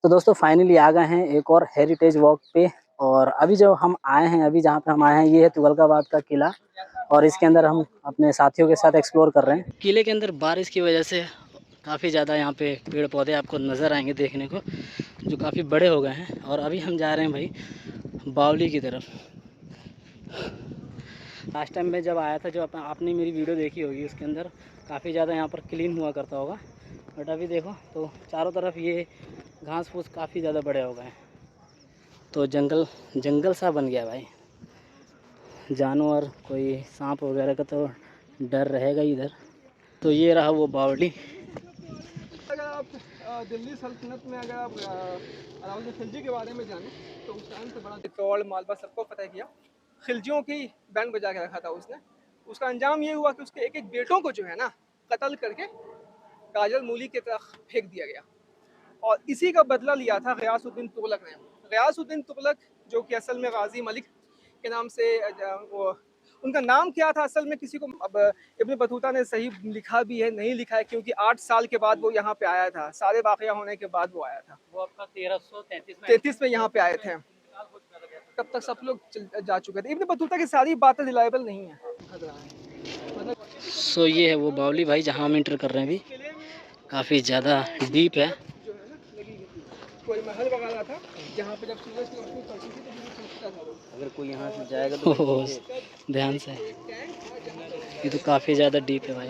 तो दोस्तों फाइनली आ गए हैं एक और हेरिटेज वॉक पे। और अभी जो हम आए हैं, अभी जहाँ पे हम आए हैं, ये है तुगलकाबाद का किला। और इसके अंदर हम अपने साथियों के साथ एक्सप्लोर कर रहे हैं। किले के अंदर बारिश की वजह से काफ़ी ज़्यादा यहाँ पे पेड़ पौधे आपको नज़र आएंगे देखने को, जो काफ़ी बड़े हो गए हैं। और अभी हम जा रहे हैं भाई बावली की तरफ। लास्ट टाइम मैं जब आया था, जो आपने मेरी वीडियो देखी होगी, उसके अंदर काफ़ी ज़्यादा यहाँ पर क्लीन हुआ करता होगा। बट अभी देखो तो चारों तरफ ये घास फूस काफ़ी ज़्यादा बड़े हो गए हैं, तो जंगल जंगल सा बन गया भाई। जानवर कोई सांप वगैरह का तो डर रहेगा ही इधर। तो ये रहा वो बावली। अगर आप दिल्ली सल्तनत में अगर आप अलाउद्दीन खिलजी के बारे में जाने तो उस टाइम से बड़ा चित्तौड़ मालवा सबको फतह किया। खिलजियों की बैंड बजा के रखा था उसने। उसका अंजाम ये हुआ कि उसके एक एक बेटों को जो है ना कत्ल करके काजल मूली की तरफ फेंक दिया गया। और इसी का बदला लिया था गयासुद्दीन तुगलक ने। गयासुद्दीन तुगलक जो कि असल में गाजी मलिक के नाम से वो उनका नाम क्या था असल में किसी को, अब इब्न बतूता ने सही लिखा भी है नहीं लिखा है, क्योंकि 8 साल के बाद वो यहाँ पे आया था। सारे वाक़या होने के बाद वो आया था। वो आपका 1333 में यहाँ पे आए थे। तब तक सब लोग जा चुके थे। इब्न बतूता की सारी बातें रिलायबल नहीं है। सो ये है वो बावली भाई जहाँ हम इंटर कर रहे हैं अभी। काफ़ी ज़्यादा डीप है। कोई महल वगैरह था जहाँ पे जब सूरज की रोशनी पड़ती थी तो बिल्कुल चमकता था वो। अगर कोई यहाँ से जाएगा तो ध्यान से। ये तो काफ़ी ज़्यादा डीप है भाई।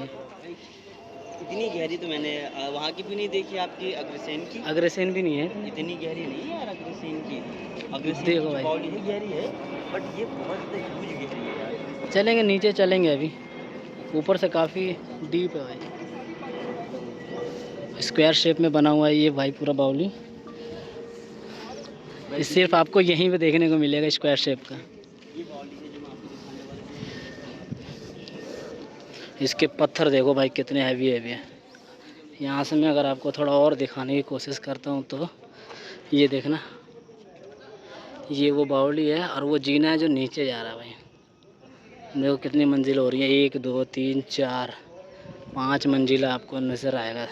इतनी गहरी तो मैंने वहाँ की भी नहीं देखी, आपकी अग्रसेन की। अग्रसेन भी नहीं है, इतनी गहरी नहीं है यार अग्रसेन की। अग्रसेन देखो की भाई। बावली है गहरी है, बट ये बहुत ह्यूज गहरी है यार। चलेंगे नीचे चलेंगे अभी। ऊपर से काफ़ी डीप है भाई। स्क्वायर शेप में बना हुआ है ये भाई पूरा बावली। सिर्फ आपको यहीं पे देखने को मिलेगा स्क्वायर शेप का। ये बावली है जो मैं आपको दिखाने वाला हूँ। इसके पत्थर देखो भाई कितने हैवी हैवी है। यहाँ से मैं अगर आपको थोड़ा और दिखाने की कोशिश करता हूँ तो ये देखना, ये वो बावली है और वो जीना है जो नीचे जा रहा है भाई। देखो कितनी मंजिल हो रही है, 1 2 3 4 5 मंजिला आपको नज़र आएगा।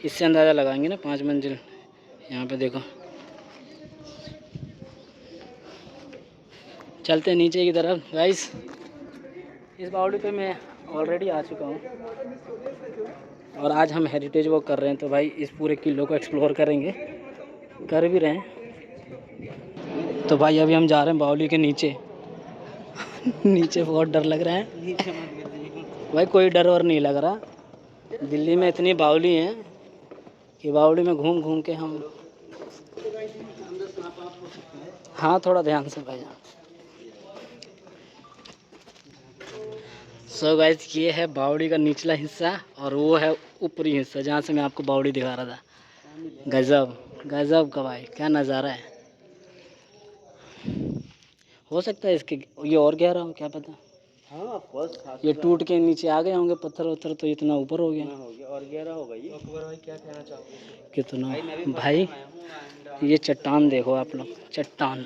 इससे अंदाज़ा लगाएंगे ना 5 मंजिल। यहाँ पे देखो, चलते हैं नीचे की तरफ गाइस। इस बावली पे मैं ऑलरेडी आ चुका हूँ और आज हम हेरिटेज वॉक कर रहे हैं, तो भाई इस पूरे किले को एक्सप्लोर करेंगे, कर भी रहे हैं। तो भाई अभी हम जा रहे हैं बावली के नीचे। नीचे बहुत डर लग रहा है भाई, कोई डर और नहीं लग रहा। दिल्ली में इतनी बावली हैं कि बावली में घूम घूम के हम, हाँ थोड़ा ध्यान से भाई। सो गाइस ये है बावड़ी का निचला हिस्सा और वो है ऊपरी हिस्सा जहाँ से मैं आपको बावड़ी दिखा रहा था। गजब गजब का भाई क्या नज़ारा है। हो सकता है इसके ये और गहरा हो, क्या पता। हाँ फर्स्ट ये टूट के नीचे आ गए होंगे पत्थर वत्थर, तो इतना ऊपर हो गया और गहरा होगा ये। भाई क्या कहना चाहोगे? कितना भाई। ये चट्टान देखो आप लोग, चट्टान।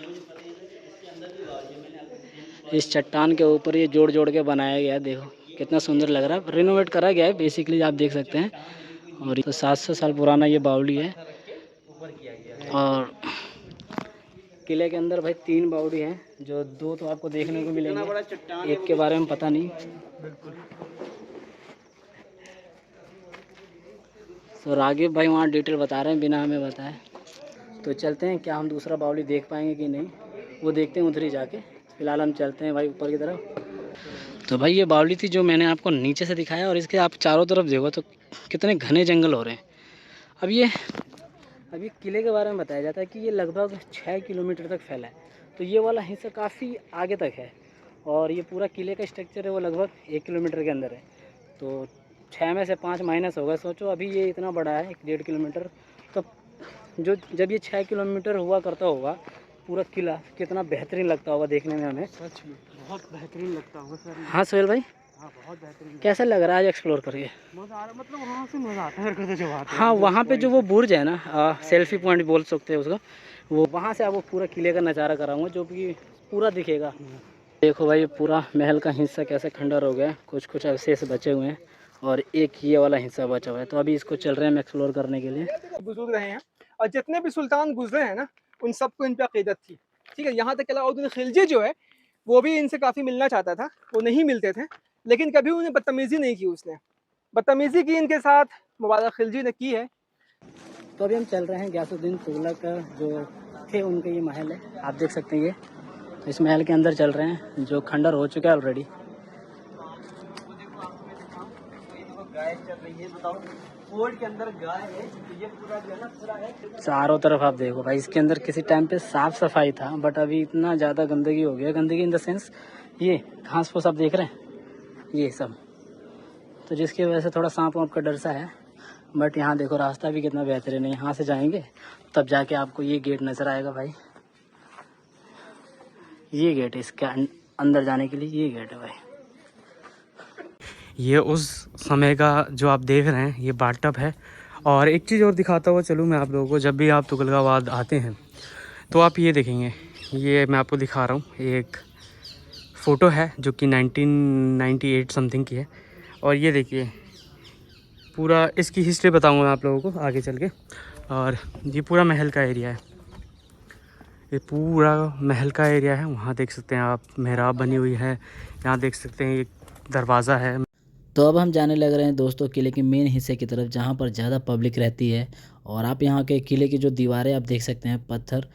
इस चट्टान के ऊपर ये जोड़ जोड़ के बनाया गया है, देखो कितना सुंदर लग रहा है। रिनोवेट करा गया है बेसिकली, आप देख सकते हैं। और तो 700 साल पुराना ये बावली है। और किले के अंदर भाई 3 बावड़ी हैं, जो 2 तो आपको देखने को मिलेंगे, एक के बारे में पता नहीं। तो रागिब भाई वहाँ डिटेल बता रहे हैं बिना हमें बताए। तो चलते हैं, क्या हम दूसरा बावली देख पाएंगे कि नहीं, वो देखते हैं उधर ही जाके। फिलहाल हम चलते हैं भाई ऊपर की तरफ। तो भाई ये बावली थी जो मैंने आपको नीचे से दिखाया, और इसके आप चारों तरफ देखो तो कितने घने जंगल हो रहे हैं। अब ये किले के बारे में बताया जाता है कि ये लगभग 6 किलोमीटर तक फैला है। तो ये वाला हिस्सा काफ़ी आगे तक है, और ये पूरा किले का स्ट्रक्चर है वो लगभग 1 किलोमीटर के अंदर है। तो 6 में से 5 माइनस होगा। सोचो अभी ये इतना बड़ा है 1.5 किलोमीटर, तो जो जब ये 6 किलोमीटर हुआ करता होगा पूरा किला, कितना बेहतरीन लगता होगा देखने में हमें। सच में बहुत बेहतरीन लगता होगा सर। हाँ सोहेल भाई, हाँ बहुत बेहतरीन। कैसा लग रहा है आज एक्सप्लोर करके? मज़ा आ रहा, मतलब वहाँ से मज़ा आता है मेरे को जब आते हैं। हाँ वहाँ पे जो वो बुर्ज है ना, सेल्फी पॉइंट बोल सकते हैं उसका, वो वहाँ से आपको पूरा किले का नज़ारा कराऊंगा जो कि पूरा दिखेगा। देखो भाई पूरा महल का हिस्सा कैसे खंडर हो गया, कुछ कुछ अवशेष बचे हुए हैं, और एक ये वाला हिस्सा बचा हुआ है। तो अभी इसको चल रहे हैं हम एक्सप्लोर करने के लिए। बुजुर्ग रहे हैं और जितने भी सुल्तान गुजरे हैं ना उन सबको इन पर अकीदत थी, ठीक है। यहाँ तक कि अलाउद्दीन खिलजी जो है वो भी इनसे काफ़ी मिलना चाहता था, वो नहीं मिलते थे, लेकिन कभी उन्हें बदतमीज़ी नहीं की, उसने बदतमीज़ी की इनके साथ मुबारक खिलजी ने की है। तो अभी हम चल रहे हैं गयासुद्दीन तुगलक का जो थे उनके ये महल है, आप देख सकते हैं। ये इस महल के अंदर चल रहे हैं जो खंडर हो चुका है ऑलरेडी। गाय चल रही है, बताओ फोर्ट के अंदर गाय है, ये पूरा जो है ना पूरा है। चारों तरफ आप देखो भाई, इसके अंदर किसी टाइम पे साफ सफाई था, बट अभी इतना ज़्यादा गंदगी हो गया। गंदगी इन द सेंस ये घास फूस आप देख रहे हैं ये सब, तो जिसकी वजह से थोड़ा सांप वाँप का डर सा है। बट यहाँ देखो रास्ता भी कितना बेहतरीन है, यहाँ से जाएंगे तब जाके आपको ये गेट नज़र आएगा भाई। ये गेट है इसके अंदर जाने के लिए, ये गेट है भाई। ये उस समय का जो आप देख रहे हैं ये बाथटब है। और एक चीज़ और दिखाता हुआ चलूँ मैं आप लोगों को, जब भी आप तुगलकाबाद आते हैं तो आप ये देखेंगे, ये मैं आपको दिखा रहा हूँ, एक फ़ोटो है जो कि 1998 समथिंग की है। और ये देखिए पूरा इसकी हिस्ट्री बताऊँगा मैं आप लोगों को आगे चल के। और ये पूरा महल का एरिया है, ये पूरा महल का एरिया है। वहाँ देख सकते हैं आप मेहराब बनी हुई है, यहाँ देख सकते हैं एक दरवाज़ा है। तो अब हम जाने लग रहे हैं दोस्तों किले के मेन हिस्से की तरफ, जहाँ पर ज़्यादा पब्लिक रहती है। और आप यहाँ के किले की जो दीवारें आप देख सकते हैं, पत्थर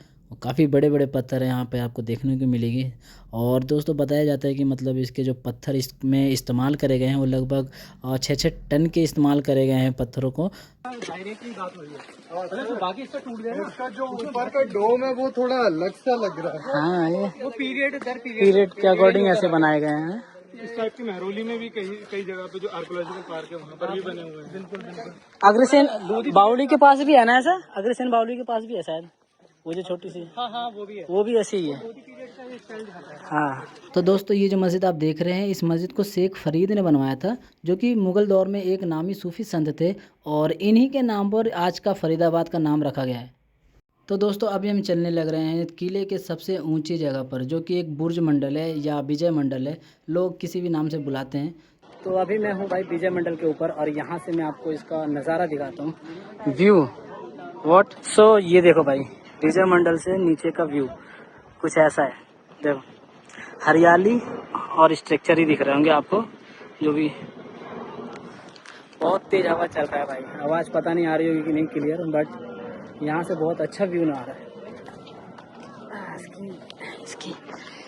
काफ़ी बड़े बड़े पत्थर हैं यहाँ पे आपको देखने को मिलेंगे। और दोस्तों बताया जाता है कि मतलब इसके जो पत्थर इसमें इस्तेमाल करे गए हैं वो लगभग 6-6 टन के इस्तेमाल करे गए हैं पत्थरों को। डायरेक्टली बात हो रही है, तो बाकी इसका टूट गया, इसका जो ऊपर का डोम है वो थोड़ा अलग सा लग रहा है। हाँ, ये वो पीरियड दर पीरियड के अकॉर्डिंग ऐसे बनाए गए हैं। इस टाइप की महरौली में भी कई जगह पे जो आर्कोलॉजिकल पार्क है वहाँ पर भी बने हुए हैं। बिल्कुल बिल्कुल। अग्रसेन बावली के पास भी है ना ऐसा, अग्रसेन बावली के पास भी है शायद, वो जो छोटी सी। हाँ वो भी है, वो भी ऐसी ही है। हाँ। तो दोस्तों ये जो मस्जिद आप देख रहे हैं, इस मस्जिद को शेख फरीद ने बनवाया था, जो कि मुग़ल दौर में एक नामी सूफ़ी संत थे, और इन्हीं के नाम पर आज का फरीदाबाद का नाम रखा गया है। तो दोस्तों अभी हम चलने लग रहे हैं किले के सबसे ऊंची जगह पर, जो कि एक बुर्ज मंडल है या विजय मंडल है, लोग किसी भी नाम से बुलाते हैं। तो अभी मैं हूँ भाई विजय मंडल के ऊपर, और यहाँ से मैं आपको इसका नज़ारा दिखाता हूँ, व्यू व्हाट। सो ये देखो भाई, विजय मंडल से नीचे का व्यू कुछ ऐसा है। देखो हरियाली और स्ट्रक्चर ही दिख रहे होंगे आपको, जो भी बहुत तेज हवा चल रहा है भाई। आवाज़ पता नहीं आ रही होगी कि नहीं क्लियर, बट यहाँ से बहुत अच्छा व्यू ना आ रहा है। इसकी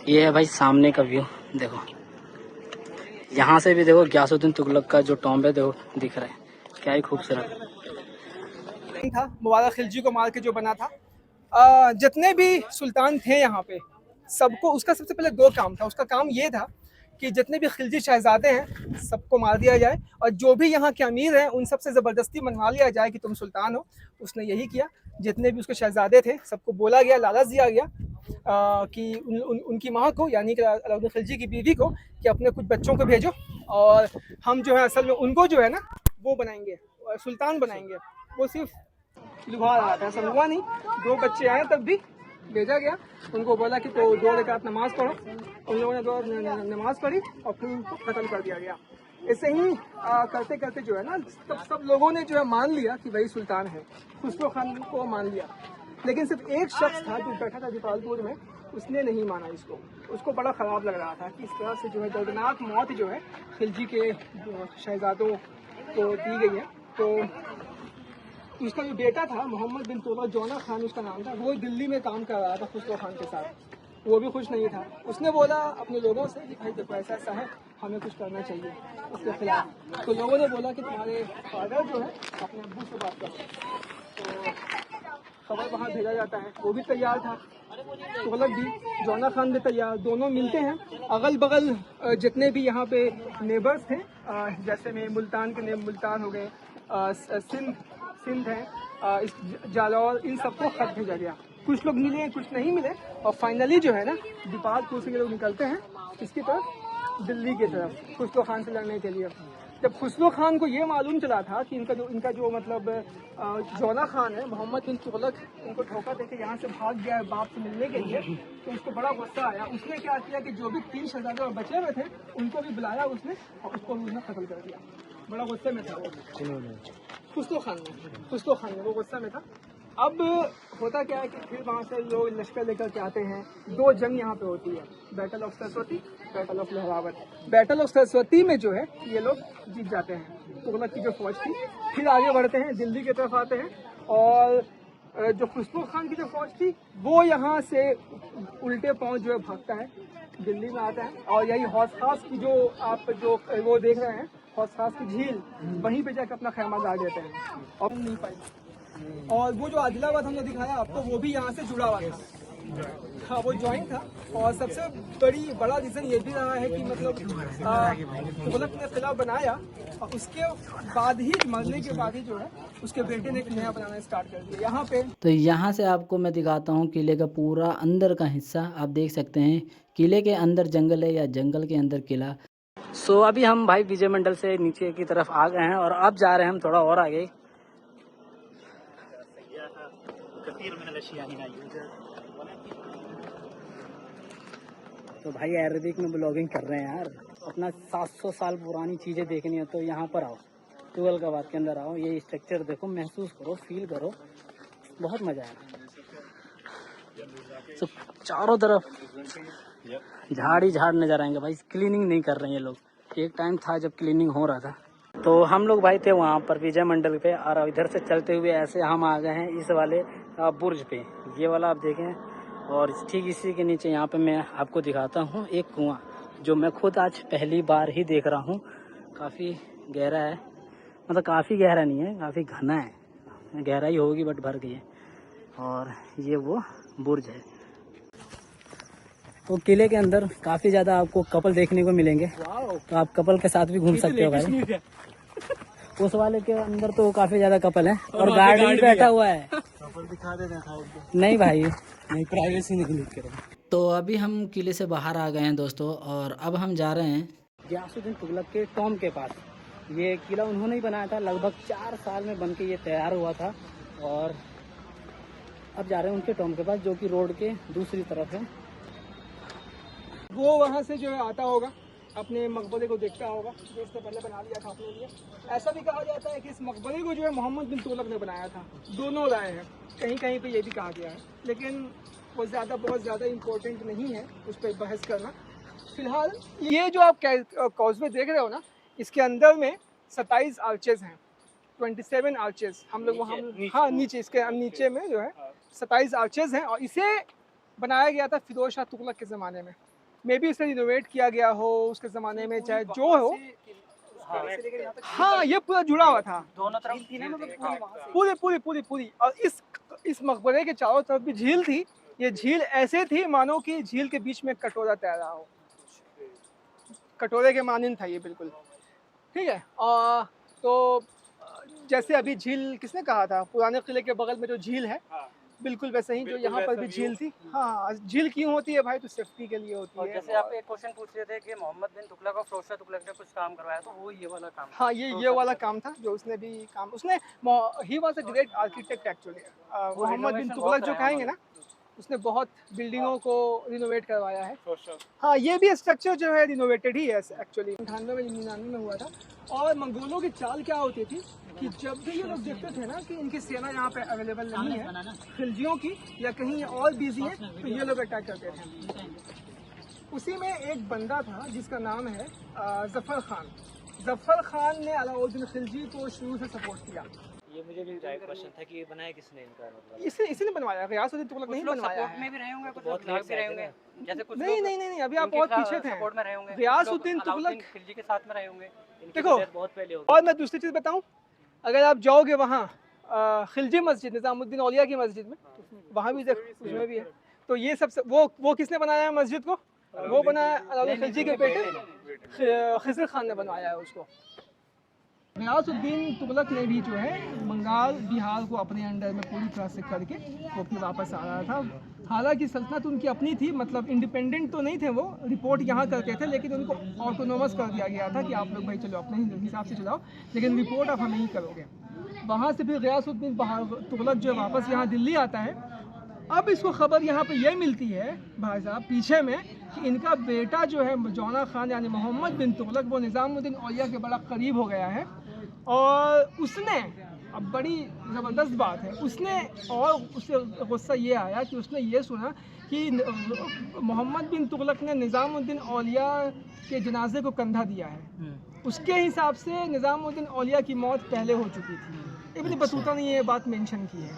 ये है भाई सामने का व्यू, देखो यहाँ से भी देखो गयासुद्दीन तुगलक का जो टॉम्ब है देखो दिख रहा है, क्या ही खूबसूरत था। मुबारक खिलजी को मार के जो बना था, जितने भी सुल्तान थे यहाँ पे सबको, उसका सबसे पहले दो काम था। उसका काम ये था कि जितने भी खिलजी शहजादे हैं सबको मार दिया जाए, और जो भी यहाँ के अमीर हैं उन सबसे ज़बरदस्ती मनवा लिया जाए कि तुम सुल्तान हो। उसने यही किया। जितने भी उसके शहजादे थे सबको बोला गया, लालच दिया गया कि उनकी माँ को, यानी कि अलाउद्दीन खिलजी की बीवी को, कि अपने कुछ बच्चों को भेजो और हम जो है असल में उनको जो है ना वो बनाएंगे, सुल्तान बनाएंगे। वो सिर्फ लुभा रहा था, ऐसा हुआ नहीं। 2 बच्चे आए तब भी भेजा गया। उनको बोला कि तो 2 रकात नमाज पढ़ो। उन लोगों ने 2 नमाज पढ़ी और फिर उनको खत्म कर दिया गया। ऐसे ही करते करते जो है ना तब सब लोगों ने जो है मान लिया कि वही सुल्तान है। खुसरो खान को मान लिया, लेकिन सिर्फ एक शख्स था जो बैठा था दीपालपुर में, उसने नहीं माना इसको। उसको बड़ा ख़राब लग रहा था कि इस तरह से जो है दर्दनाक मौत जो है खिलजी के शहजादों को दी गई है। तो उसका जो बेटा था मोहम्मद बिन तुगलक, जौना खान उसका नाम था, वो दिल्ली में काम कर रहा था खुसरो खान के साथ। वो भी खुश नहीं था। उसने बोला अपने लोगों से कि भाई देखो ऐसा ऐसा है, हमें कुछ करना चाहिए उसके खिलाफ। तो लोगों ने बोला कि तुम्हारे फादर जो है अपने अब्बू से बात करो। तो खबर वहाँ भेजा जाता है। वो भी तैयार था, तुगलक भी, जौना खान भी तैयार। दोनों मिलते हैं। अगल बगल जितने भी यहाँ पे नेबर्स थे, जैसे में मुल्तान के मुल्तान हो गए, सिंध है, जालौर, इन सबको खत भेजा गया। कुछ लोग मिले, कुछ नहीं मिले, और फाइनली जो है ना दीपालपुर से लोग निकलते हैं इसकी तरफ, दिल्ली की तरफ, खुसरो खान से लड़ने के लिए। जब खुसरो खान को ये मालूम चला था कि इनका जो मतलब जौना खान है, मोहम्मद बिन तुगलक, इनको धोखा देके यहाँ से भाग गया है बाप से मिलने के लिए, तो उसको बड़ा गुस्सा आया। उसने क्या किया कि जो भी 3 शहजादे और बचे हुए थे उनको भी बुलाया उसने, और उसको उसने खत्म कर दिया। बड़ा गुस्से में था वो खुसरो खान ने वो गुस्सा में था। अब होता क्या है कि फिर वहाँ से लोग लश्कर लेकर के आते हैं। 2 जंग यहाँ पे होती है, battle of Saraswati, battle of Lahrawat. Battle of Saraswati में जो है ये लोग जीत जाते हैं, तुगलक की जो फौज थी। फिर आगे बढ़ते हैं, दिल्ली की तरफ आते हैं, और जो खुसरो खान की जो फौज थी वो यहाँ से उल्टे पाँव जो है भागता है, दिल्ली में आता है। और यही हौस खास की जो आप जो वो देख रहे हैं, हौस खास की झील, वहीं पे जाकर अपना खैमा गाड़ देते हैं और नहीं पाई। और वो जो आदिलाबाद हमने दिखाया आपको, वो भी यहाँ से जुड़ा हुआ था। हाँ, वो जॉइंट था। और सबसे बड़ा रीज़न ये भी रहा है कि मतलब तुगलक ने किला बनाया और उसके बाद ही, मरने के बाद ही जो है उसके बेटे ने एक नया बनाना स्टार्ट कर दिया यहाँ पे। तो यहाँ से आपको मैं दिखाता हूँ किले का पूरा अंदर का हिस्सा। आप देख सकते हैं किले के अंदर जंगल है या जंगल के अंदर किला। सो अभी हम भाई विजय मंडल से नीचे की तरफ आ गए हैं और अब जा रहे हैं हम थोड़ा और आगे। तो भाई अरबिक में ब्लॉगिंग कर रहे हैं यार, अपना 700 साल पुरानी चीज़ें देखनी है तो यहाँ पर आओ, तुगलकाबाद के अंदर आओ, ये स्ट्रक्चर देखो, महसूस करो, फील करो, बहुत मज़ा आया। तो चारों तरफ झाड़ ही झाड़ नजर आएंगे भाई। क्लीनिंग नहीं कर रहे हैं ये लोग, एक टाइम था जब क्लीनिंग हो रहा था। तो हम लोग भाई थे वहाँ पर विजय मंडल पे, और इधर से चलते हुए ऐसे हम आ गए हैं इस वाले बुर्ज पे, ये वाला आप देखें। और ठीक इसी के नीचे यहाँ पे मैं आपको दिखाता हूँ एक कुआं, जो मैं खुद आज पहली बार ही देख रहा हूँ। काफ़ी गहरा है, मतलब काफ़ी गहरा नहीं है, काफ़ी घना है, गहराई होगी बट भर गई है। और ये वो बुर्ज है। तो किले के अंदर काफ़ी ज़्यादा आपको कपल देखने को मिलेंगे, तो आप कपल के साथ भी घूम सकते हो भाई। उस वाले के अंदर तो काफ़ी ज़्यादा कपल है और गार्ड भी बैठा हुआ है। कपल दिखा देना नहीं भाई, नहीं, प्राइवेसी नहीं करें। तो अभी हम किले से बाहर आ गए हैं दोस्तों, और अब हम जा रहे हैं गियासुद्दीन तुगलक के टॉम के पास। ये किला उन्होंने ही बनाया था, लगभग 4 साल में बनके ये तैयार हुआ था। और अब जा रहे हैं उनके टॉम के पास, जो कि रोड के दूसरी तरफ है। वो वहाँ से जो है आता होगा, अपने मकबरे को देखता होगा, जो इसने पहले बना लिया था अपने लिए। ऐसा भी कहा जाता है कि इस मकबरे को जो है मोहम्मद बिन तुगलक ने बनाया था। दोनों राय हैं, कहीं कहीं पे ये भी कहा गया है, लेकिन वो बहुत ज़्यादा इम्पोर्टेंट नहीं है उस पर बहस करना। फिलहाल ये जो आप कॉजवे देख रहे हो ना, इसके अंदर में 27 आर्चेज हैं, 27 आर्चेज। हम लोग वहाँ, हाँ नीचे, इसके नीचे में जो है 27 आर्चेज हैं। और इसे बनाया गया था फिरोज शाह तुगलक के ज़माने में। मे बी इसे रिनोवेट किया गया हो उसके ज़माने में, चाहे जो हो। हाँ, ये पूरा जुड़ा हुआ था, दोनों तरफ थी ना, मतलब पूरी। और इस मकबरे के चारों तरफ भी झील थी। ये झील ऐसे थी मानो कि झील के बीच में कटोरा तैरा हो, कटोरे के मानिंद था ये, बिल्कुल ठीक है। तो जैसे अभी झील किसने कहा था, पुराने किले के बगल में जो झील है, बिल्कुल वैसे ही जो यहाँ पर भी झील थी। हाँ, झील क्यों होती है भाई, तो सेफ्टी के लिए होती है। जैसे आप एक क्वेश्चन पूछ रहे थे कि मोहम्मद बिन तुगलक और फिरोज शाह तुगलक ने कुछ काम करवाया, तो वो ये वाला काम। हाँ, ये वाला काम था जो उसने भी काम, उसने ही was a great architect actually. Mohammad bin Tughlaq जो कहेंगे ना, उसने बहुत बिल्डिंगों को रिनोवेट करवाया है। हाँ, ये भी स्ट्रक्चर जो है रिनोवेटेड ही है एक्चुअली। 98 में हुआ था। और मंगोलों की चाल क्या होती थी कि जब भी ये लोग देखते थे ना कि इनकी सेना यहाँ पे अवेलेबल नहीं है, खिलजियों की या कहीं और बिजी है, तो ये लोग अटैक करते थे। उसी में एक बंदा था जिसका नाम है जफर खान। जफर खान ने अलाउद्दीन खिलजी को शुरू से सपोर्ट किया। ये मुझे भी क्वेश्चन था कि ये बनाया किसने इनका, मतलब इसी ने बनवाया, गियासुद्दीन तुगलक नहीं बनवाया है। में भी रहे होंगे, कुछ लोग भी रहे होंगे, जैसे कुछ नहीं, अभी आप बहुत पीछे थे। सपोर्ट में रहे होंगे, गियासुद्दीन तुगलक खिलजी के साथ में रहे होंगे। देखो, बहुत पहले हो और मैं दूसरी चीज़ बताऊं, अगर आप जाओगे वहाँ खिलजी मस्जिद, निज़ामुद्दीन औलिया की मस्जिद में, वहाँ भी उसमें भी है। तो ये सबसे वो किसने बनाया है मस्जिद को, वो बनाया अलाउद्दीन खिलजी के बेटे खिज़र खान ने बनवाया है उसको। गियासुद्दीन तुगलक ने भी जो है बंगाल बिहार को अपने अंडर में पूरी तरह से करके वो फिर वापस आ रहा था। हालांकि सल्तनत उनकी अपनी थी, मतलब इंडिपेंडेंट तो नहीं थे वो, रिपोर्ट यहाँ करते थे, लेकिन उनको ऑटोनोमस कर दिया गया था कि आप लोग भाई चलो अपने हिसाब से चलाओ, लेकिन रिपोर्ट आप हमें ही करोगे। वहाँ से फिर गियासुद्दीन तुगलक जो वापस यहाँ दिल्ली आता है। अब इसको खबर यहाँ पे ये मिलती है भाई साहब पीछे में कि इनका बेटा जो है जौना खान यानी मोहम्मद बिन तुगलक, वो निज़ामुद्दीन औलिया के बड़ा करीब हो गया है। और उसने अब बड़ी ज़बरदस्त बात है, उसने और उससे गुस्सा ये आया कि उसने ये सुना कि मोहम्मद बिन तुगलक ने निज़ामुद्दीन औलिया के जनाजे को कंधा दिया है। उसके हिसाब से निज़ामुद्दीन औलिया की मौत पहले हो चुकी थी। इब्न बतूता ने ये बात मेंशन की है,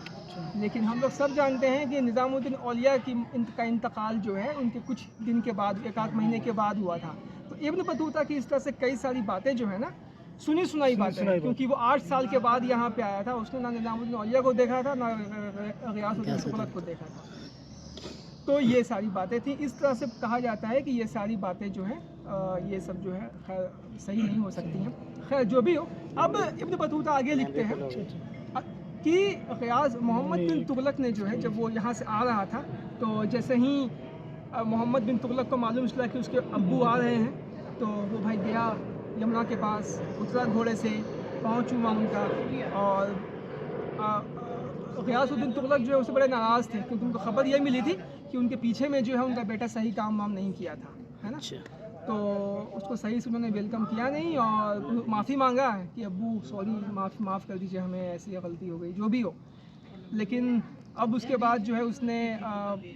लेकिन हम लोग सब जानते हैं कि निज़ामुद्दीन औलिया का इंतकाल जो है उनके कुछ दिन के बाद, एक आध महीने के बाद हुआ था। तो इब्न बतूता की इस तरह से कई सारी बातें जो है ना सुनी सुनाई बातें हैं, क्योंकि वो 8 साल के बाद यहाँ पे आया था। उसने ना निज़ामुद्दीन औलिया को देखा था, ना गियासुद्दीन तुगलक को देखा था। तो ये सारी बातें थी। इस तरह से कहा जाता है कि ये सारी बातें जो हैं ये सब जो है खैर सही नहीं हो सकती हैं। खैर जो भी हो, अब इब्न बतूता आगे लिखते हैं कि गियास मोहम्मद बिन तुगलक ने जो है जब वो यहाँ से आ रहा था, तो जैसे ही मोहम्मद बिन तुगलक को मालूम चला कि उसके अब्बू आ रहे हैं, तो वो भाई गया यमुना के पास, उतरा घोड़े से, पाँव चूमा उनका। और गियासुद्दीन तुगलक जो है उससे बड़े नाराज़ थे, क्योंकि उनको खबर ये मिली थी कि उनके पीछे में जो है उनका बेटा सही काम वाम नहीं किया था, है ना। तो उसको सही से उन्होंने वेलकम किया नहीं और माफ़ी मांगा है कि अब्बू सॉरी, माफ़ कर दीजिए, हमें ऐसी गलती हो गई, जो भी हो। लेकिन अब उसके बाद जो है उसने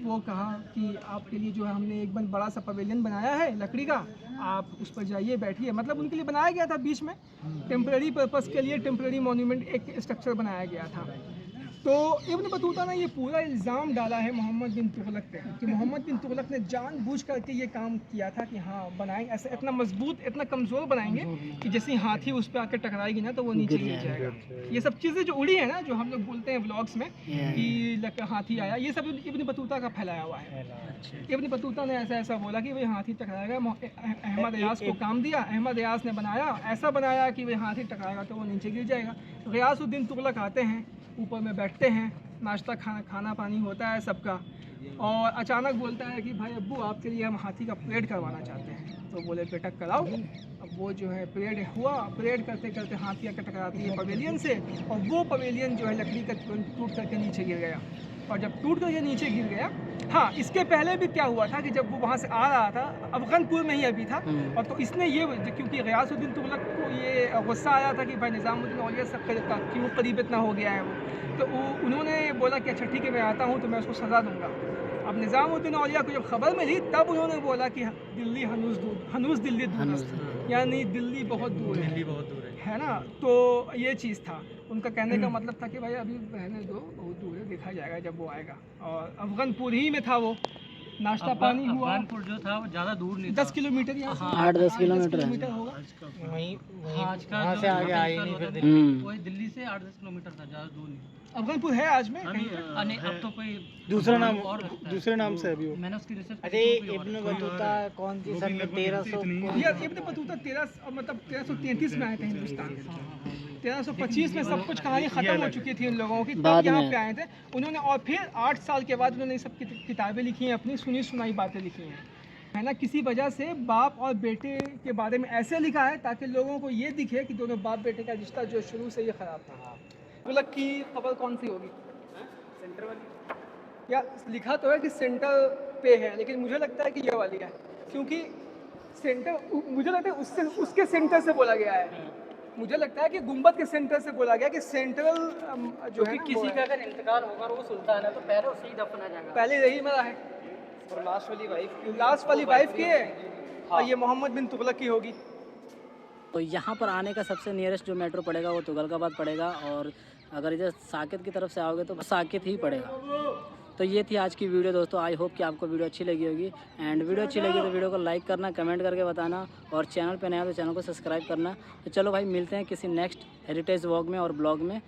वो कहा कि आपके लिए जो है हमने एक बड़ा सा पवेलियन बनाया है लकड़ी का, आप उस पर जाइए, बैठिए। मतलब उनके लिए बनाया गया था बीच में, टेम्परेरी पर्पस के लिए टेम्परेरी मॉन्यूमेंट एक स्ट्रक्चर बनाया गया था। तो इब्न बतूता ने ये पूरा इल्ज़ाम डाला है मोहम्मद बिन तुगलक पे कि मोहम्मद बिन तुगलक ने जानबूझ करके ये काम किया था कि हाँ बनाएंगे ऐसा, इतना मजबूत, इतना कमज़ोर बनाएंगे कि जैसे हाथी उस पर आकर टकराएगी ना तो वो नीचे गिर जाएगा। ये सब चीज़ें जो उड़ी है ना, जो हम लोग बोलते हैं ब्लॉग्स में कि हाथी आया, ये सब इब्न बतूता का फैलाया हुआ है। इब्न बतूता ने ऐसा बोला कि भाई हाथी टकराएगा, अहमद अयास को काम दिया, अहमद अयास ने बनाया, ऐसा बनाया कि भाई हाथी टकराएगा तो वो नीचे गिर जाएगा। गियासुद्दीन तुगलक आते हैं, ऊपर में बैठते हैं, नाश्ता खाना पानी होता है सबका, और अचानक बोलता है कि भाई अब्बू आपके लिए हम हाथी का परेड करवाना चाहते हैं। तो बोले बेटा कराओ। अब वो जो है परेड हुआ, परेड करते करते हाथी आकर टकराती है पवेलियन से, और वो पवेलियन जो है लकड़ी का टूट करके नीचे गिर गया। और जब टूट करके नीचे गिर गया, हाँ इसके पहले भी क्या हुआ था कि जब वो वहाँ से आ रहा था, अफगानपुर में ही अभी था, और तो इसने ये, क्योंकि गियासुद्दीन तुगलक को ये गुस्सा आया था कि भाई निज़ामुद्दीन औलिया से क्यों करीब इतना हो गया है वो, तो उन्होंने बोला कि अच्छा ठीक है मैं आता हूँ तो मैं उसको सज़ा दूँगा। अब निज़ामुद्दीन औलिया को जब खबर मिली तब उन्होंने बोला कि दिल्ली हनूज़ दिल्ली दूर, यानी दिल्ली बहुत दूर है ना। तो ये चीज़ था उनका कहने का मतलब था कि भाई अभी रहने दो, बहुत दूर है, देखा जाएगा जब वो आएगा। और अफगानपुर ही में था वो, नाश्ता पानी हुआ। अफगानपुर जो था वो ज़्यादा दूर नहीं, 10 किलोमीटर या 8-10 किलोमीटर होगा। आज का से आगे आई नहीं, फिर वही दिल्ली से 8-10 किलोमीटर था, ज़्यादा दूर नहीं। अफगानपुर है आज में नहीं, अब तो कोई दूसरे नाम से अभी वो। मैंने उसकी रिसर्च। अरे इब्न बतूता कौन सी सन में 1300 यार इब्न बतूता 1333 में आए थे हिंदुस्तान। 1325 में सब कुछ कहानी खत्म हो चुकी थी उन लोगों की, तब यहाँ पे आए थे उन्होंने। और फिर 8 साल के बाद उन्होंने सब किताबें लिखी हैं, अपनी सुनी सुनाई बातें लिखी हैं, है ना। किसी वजह से बाप और बेटे के बारे में ऐसे लिखा है ताकि लोगों को ये दिखे कि दोनों बाप बेटे का रिश्ता जो शुरू से ये ख़राब था। तुगलक की खबर कौन सी होगी? सेंटर वाली। या लिखा तो है कि सेंटर पे है, लेकिन मुझे लगता है कि ये वाली है, क्योंकि सेंटर, मुझे लगता है उसके सेंटर से बोला गया है। मुझे लगता है कि गुंबद के सेंटर से बोला गया कि सेंट्रल जो है किसी का अगर इंतकाल होगा और वो सुल्तान है तो पहले उसे ही दफनाया जाएगा। पहले यही मरा है, और लास्ट वाली वाइफ की है, और ये मोहम्मद बिन तुगलक की होगी। तो यहाँ पर आने का सबसे नियरेस्ट जो मेट्रो पड़ेगा वो तुगलकाबाद पड़ेगा, और अगर इधर साकेत की तरफ से आओगे तो साकेत ही पड़ेगा। तो ये थी आज की वीडियो दोस्तों। आई होप कि आपको वीडियो अच्छी लगी होगी, एंड वीडियो अच्छी लगी तो वीडियो को लाइक करना, कमेंट करके बताना, और चैनल पे नया तो चैनल को सब्सक्राइब करना। तो चलो भाई मिलते हैं किसी नेक्स्ट हेरिटेज व्लॉग में और ब्लॉग में।